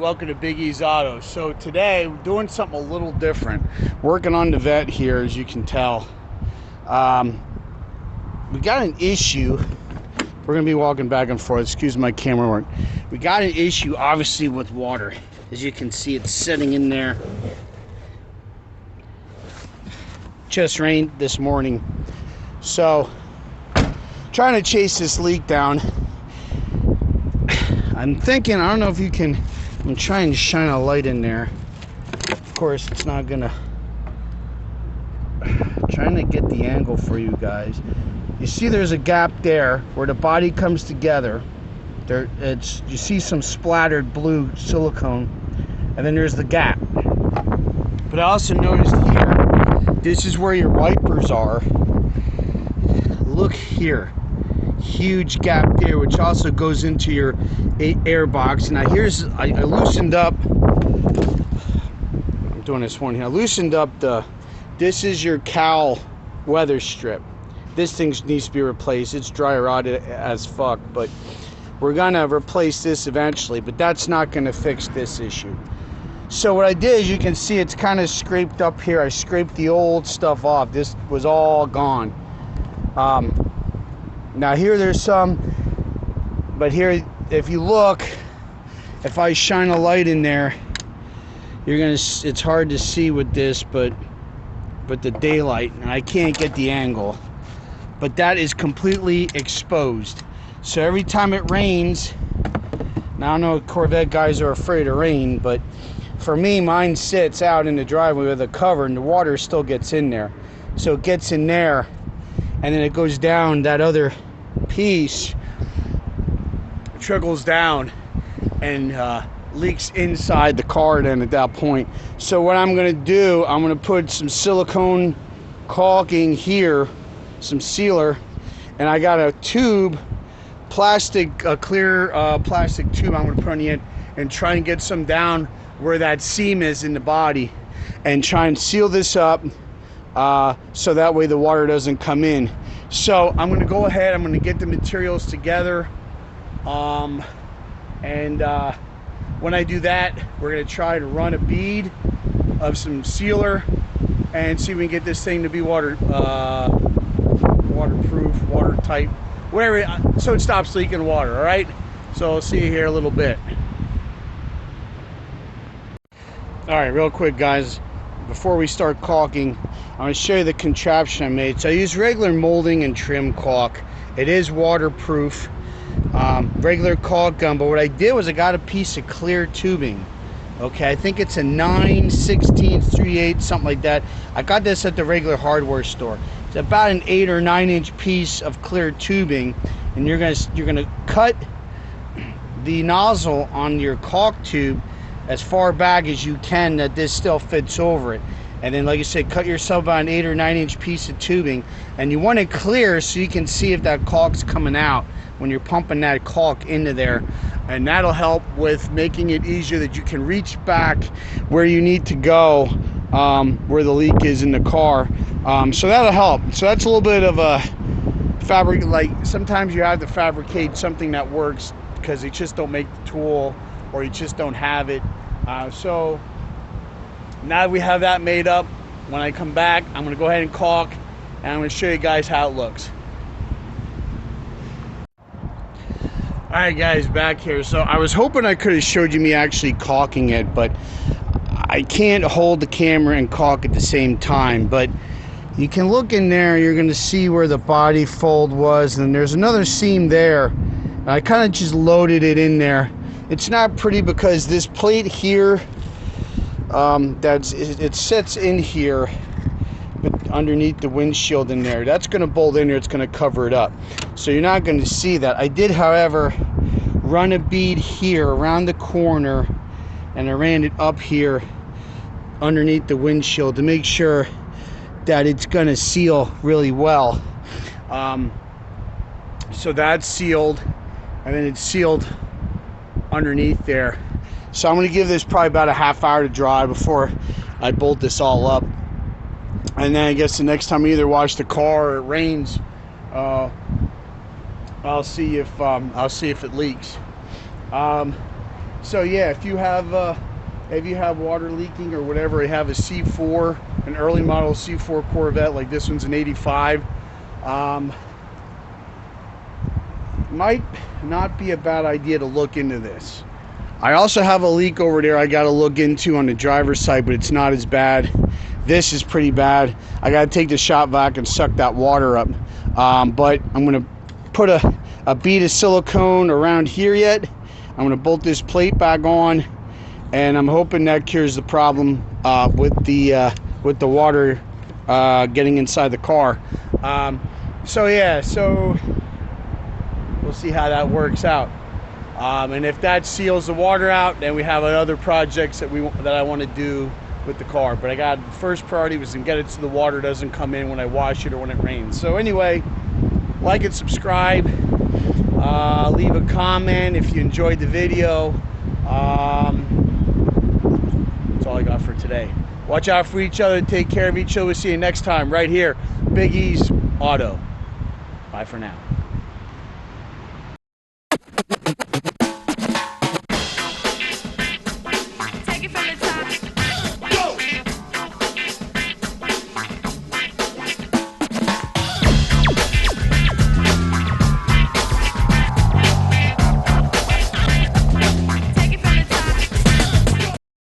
welcome to Big E's Auto. So today we're doing something a little different. Working on the vet here, as you can tell. We got an issue. We're gonna be walking back and forth. Excuse my camera work. We got an issue, obviously, with water. As you can see, it's sitting in there. Just rained this morning, so trying to chase this leak down. I'm thinking, I don't know if you can, I'm trying to shine a light in there. Of course, it's not gonna, trying to get the angle for you guys. You see there's a gap there where the body comes together. You see some splattered blue silicone, and then there's the gap. But I also noticed here, this is where your wipers are. Look here. Huge gap there, which also goes into your air box. Now here's, I loosened up, I'm doing this one here, I loosened up this is your cowl weather strip. This thing needs to be replaced. It's dry rotted as fuck, but we're gonna replace this eventually, but that's not gonna fix this issue. So what I did, as you can see, it's kind of scraped up here. I scraped the old stuff off. This was all gone. Now here there's some, but here, if you look, if I shine a light in there, you're gonna, it's hard to see with this, but the daylight, and I can't get the angle, but that is completely exposed. So every time it rains, now I know Corvette guys are afraid of rain, but for me, mine sits out in the driveway with a cover and the water still gets in there. So it gets in there, and then it goes down that other piece, trickles down and leaks inside the car then at that point. So what I'm going to do, I'm going to put some silicone caulking here, some sealer, and I got a tube, clear plastic tube I'm going to put on the end and try and get some down where that seam is in the body and try and seal this up so that way the water doesn't come in. So I'm going to go ahead, I'm going to get the materials together, and when I do that, we're going to try to run a bead of some sealer and see if we can get this thing to be waterproof, watertight, whatever, so it stops leaking water. All right, so I'll see you here in a little bit. All right, real quick, guys, before we start caulking, I'm going to show you the contraption I made. So I use regular molding and trim caulk. It is waterproof, regular caulk gun, but what I did was I got a piece of clear tubing. Okay, I think it's a 9/16 something like that. I got this at the regular hardware store. It's about an 8 or 9 inch piece of clear tubing, and you're gonna cut the nozzle on your caulk tube as far back as you can that this still fits over it. And then, like I said, cut yourself about an 8 or 9 inch piece of tubing, and you want it clear so you can see if that caulk's coming out when you're pumping that caulk into there, and that'll help with making it easier that you can reach back where you need to go, where the leak is in the car. So that'll help. So that's a little bit of a fabric, like sometimes you have to fabricate something that works because they just don't make the tool or you just don't have it. So now that we have that made up, when I come back, I'm going to go ahead and caulk, and I'm going to show you guys how it looks. Alright guys, back here. So I was hoping I could have showed you me actually caulking it, but I can't hold the camera and caulk at the same time. But you can look in there, you're going to see where the body fold was, and there's another seam there. I kind of just loaded it in there. It's not pretty because this plate here, it sits in here, but underneath the windshield in there, that's going to bolt in there. It's going to cover it up, so you're not going to see that. I did, however, run a bead here around the corner, and I ran it up here underneath the windshield to make sure that it's going to seal really well. So that's sealed, and then it's sealed underneath there. So I'm going to give this probably about a half hour to dry before I bolt this all up. And then I guess the next time I either wash the car or it rains, I'll see if it leaks. So yeah, if you have water leaking or whatever, you have a C4, an early model C4 Corvette, like this one's an 85, might not be a bad idea to look into this. I also have a leak over there I got to look into on the driver's side, but it's not as bad. This is pretty bad. I got to take the shop vac and suck that water up. But I'm going to put a bead of silicone around here yet. I'm going to bolt this plate back on, and I'm hoping that cures the problem with the water getting inside the car. So yeah, so we'll see how that works out. And if that seals the water out, then we have other projects that I want to do with the car. But the first priority was to get it so the water doesn't come in when I wash it or when it rains. So anyway, like and subscribe. Leave a comment if you enjoyed the video. That's all I got for today. Watch out for each other. Take care of each other. We'll see you next time right here. Big E's Auto. Bye for now.